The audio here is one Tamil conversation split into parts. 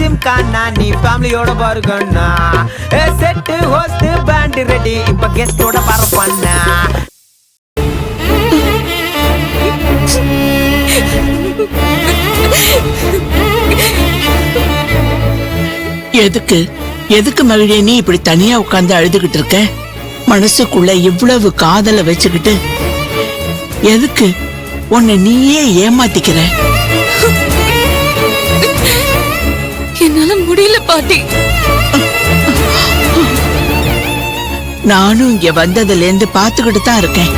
ஜிம்கானா நீ ஃபேமிலியோட பாருங்கண்ணா. செட்டு ஹோஸ்ட் பேண்ட் ரெடி இப்ப கெஸ்டோட பாரு பண்ணா. எதுக்கு எதுக்கு மகிழே நீ இப்படி தனியா உட்கார்ந்து அழுதுகிட்டு இருக்க? மனசுக்குள்ள இவ்வளவு காதல வச்சுக்கிட்டு எதுக்கு உன்னை நீயே ஏமாத்திக்கிற? என்னால முடியல பாட்டி. நானும் இங்க வந்ததுல இருந்து பாத்துக்கிட்டு தான் இருக்கேன்.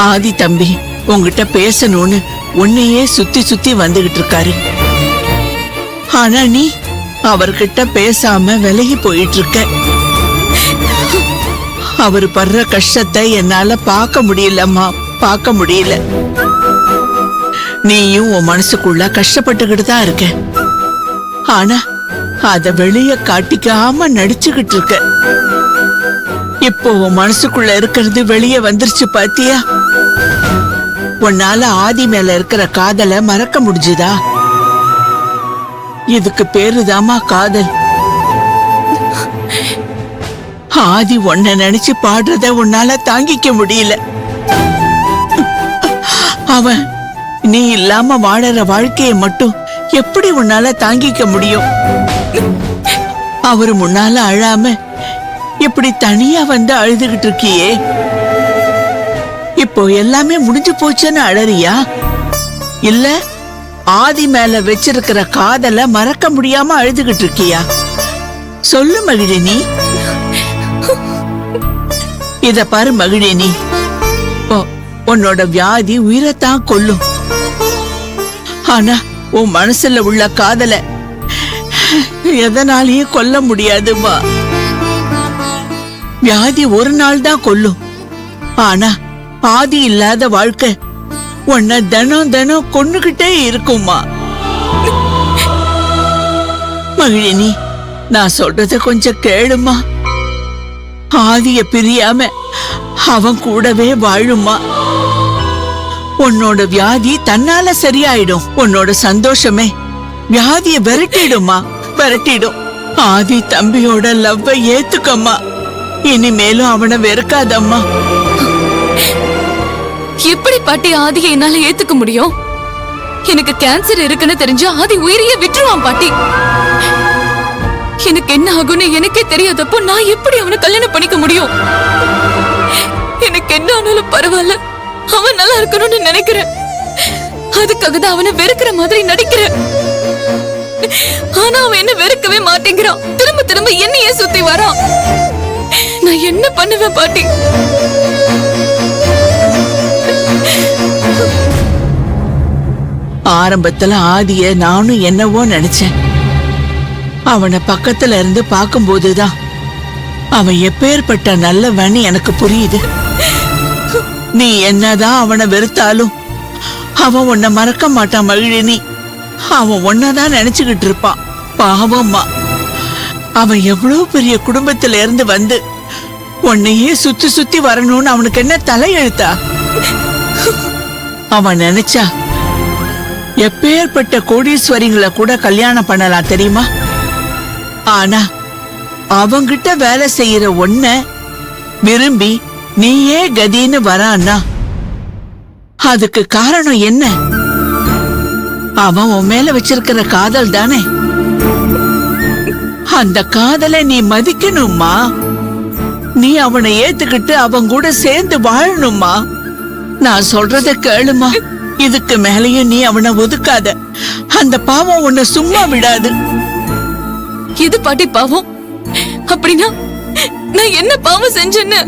ஆதி தம்பி உன்கிட்ட பேசணும்னு உன்னையே சுத்தி சுத்தி வந்துகிட்டு இருக்காரு. ஆனா நீ அவர்கிட்ட பேசாம விலகி போயிட்டு இருக்க. அவர் படுற கஷ்டத்தை என்னால பார்க்க முடியலம்மா, பார்க்க முடியல. நீயும் உன் மனசுக்குள்ள கஷ்டப்பட்டுக்கிட்டு தான் இருக்க. ஆனா அத வெளிய காட்டிக்காம நடிச்சுக்கிட்டு இருக்க. இப்போ உன் மனசுக்குள்ள இருக்கிறது வெளியே வந்துருச்சு பாத்தியா? உன்னால ஆதி மேல இருக்கிற காதலை மறக்க முடிஞ்சுதா? இதுக்கு பேருதாமா காதல். ஆதி உன்னை நினைச்சு பாடுறத உன்னால தாங்கிக்க முடியல. அவன் நீ இல்லாம வாழற வாழ்க்கைய மட்டும் எப்படி உன்னால தாங்கிக்க முடியும்? அவரு முன்னால அழாம இப்படி தனியா வந்து அழுதுகிட்டு இருக்கியே. இப்போ எல்லாமே முடிஞ்சு போச்சுன்னு அழறியா? இல்ல ஆதி மேல வச்சிருக்கிற காதல மறக்க முடியாம அழுதுகிட்டு இருக்கியா? சொல்லு மகிழினி. இத பாரு மகிழினி, உன்னோட வியாதி உயிரைத்தான் கொல்லும். ஆனா உன் மனசுல உள்ள காதல எதனாலயும் கொல்ல முடியாதுமா. வியாதி ஒரு நாள் தான் கொல்லும். ஆனா ஆதி இல்லாத வாழ்க்கை உன்னை தினம் தினம் கொன்னுகிட்டே இருக்குமா. மகிழினி, நான் சொல்றத கொஞ்சம் கேளுமா. ஆதிய பிரியாம அவன் கூடவே வாழுமா. உன்னோட வியாதி தன்னால சரியாயிடும். உன்னோட சந்தோஷமே வியாதிய விரட்டிடுமா, விரட்டிடும். ஆதி தம்பியோட லவ்வ ஏத்துக்கம்மா. இனிமேலும் அவனை வெறுக்காதம்மா. எப்படி பாட்டி ஆதியை என்னால ஏத்துக்க முடியும்? எனக்கு கேன்சர் இருக்குன்னு தெரிஞ்சா ஆதி உயிரையே விட்டுருவான் பாட்டி. எனக்கு என்ன ஆகும்னு எனக்கே தெரியாதப்போ நான் எப்படி அவனை கல்யாணம் பண்ணிக்க முடியும்? எனக்கு என்ன ஆனாலும் பரவாயில்ல, அவன் நல்லா இருக்கணும்னு நினைக்கிறேன். அதுக்காக தான் அவனை வெறுக்கிற மாதிரி நடிக்கிறேன். ஆனா அவன் என்ன வெறுக்கவே மாட்டேங்கிறான். திரும்ப திரும்ப என்னையே சுத்தி வரான். நான் என்ன பண்ணுவேன் பாட்டி? ஆரம்பத்துல ஆதிய நானும் என்னவோ நினைச்சேன். அவனை பக்கத்துல இருந்து பார்க்கும்போதுதான் அவன் எப்பேற்பட்ட நல்லவன்னு எனக்கு புரியுது. நீ என்னதான் அவனை வெறுத்தாலும் அவன் உன்னை மறக்க மாட்டான் மகிழினி. அவன் ஒன்னதான் நினைச்சுக்கிட்டு இருப்பான். பாவம்மா, அவன் எவ்வளவு பெரிய குடும்பத்துல இருந்து வந்து உன்னையே சுத்தி சுத்தி வரணும்னு அவனுக்கு என்ன தலையெழுத்தா? அவன் நினைச்சா எப்பேற்பட்ட கோடீஸ்வரிங்களை கூட கல்யாணம் பண்ணலாம் தெரியுமா? ஆனா அவங்கிட்ட வேலை செய்யற ஒன்ன விரும்பி நீயே கதின்னு வரான்னா அதுக்கு காரணம் என்ன? அவன் உன் மேல வச்சிருக்கிற காதல் தானே. அந்த காதலை நீ மதிக்கணும்மா. நீ அவனை ஏத்துக்கிட்டு அவன் கூட சேர்ந்து வாழணுமா. நான் சொல்றத கேளுமா. இதுக்கு மேலேயும் நீ அவனை ஒதுக்காத. அந்த பாவம் உன்னை சும்மா விடாது. இது பாட்டி பாவம்? அப்படின்னா நான் என்ன பாவம் செஞ்சேன்னு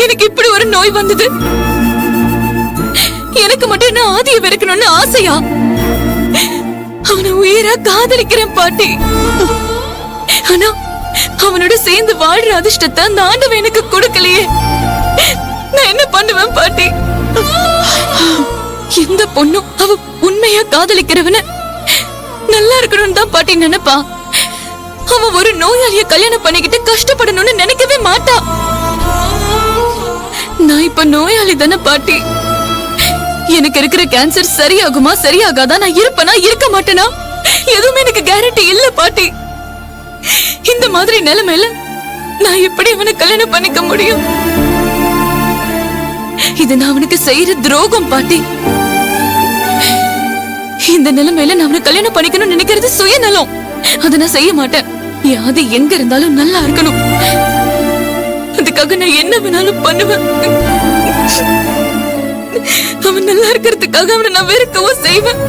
எனக்கு இப்படி ஒரு நோய் வந்தது? எனக்கு மட்டும் என்ன ஆதியை வெறுக்கணும்னு ஆசையா? அவனை உயிரா காதலிக்கிறேன் பாட்டி. ஆனா அவனோட சேர்ந்து வாழ்ற அதிர்ஷ்டத்தை அந்த ஆண்டவன் எனக்கு கொடுக்கலையே. நான் என்ன பண்ணுவேன் பாட்டி? எந்த பொண்ணும் அவ உண்மையா காதலிக்கிறவன நல்லா இருக்கணும்னு தான் பாட்டி நினைப்பா. அவன் ஒரு நோயாளிய கல்யாணம் பண்ணிக்கிட்டு கஷ்டப்படணும்னு நினைக்கவே மாட்டா. நான் இப்ப நோயாளி தானே பாட்டி. எனக்கு இருக்கிற கேன்சர் சரியாகுமா சரியாகாதா, நான் இருப்பனா இருக்க மாட்டேனா, எதுவுமே எனக்கு கேரண்டி இல்ல பாட்டி. இந்த மாதிரி நிலைமையில நான் எப்படி அவனை கல்யாணம் பண்ணிக்க முடியும்? இது நான் அவனுக்கு செய்யற துரோகம் பாட்டி. இந்த நிலைமையில நான் அவனை கல்யாணம் பண்ணிக்கணும்னு நினைக்கிறது சுயநலம். அதை நான் செய்ய மாட்டேன். அது எங்க இருந்தாலும் நல்லா இருக்கணும். அதுக்காக நான் என்ன வேணாலும் பண்ணுவேன். அவன் நல்லா இருக்கிறதுக்காக அவனை நான் வெறுக்கவும் செய்வேன்.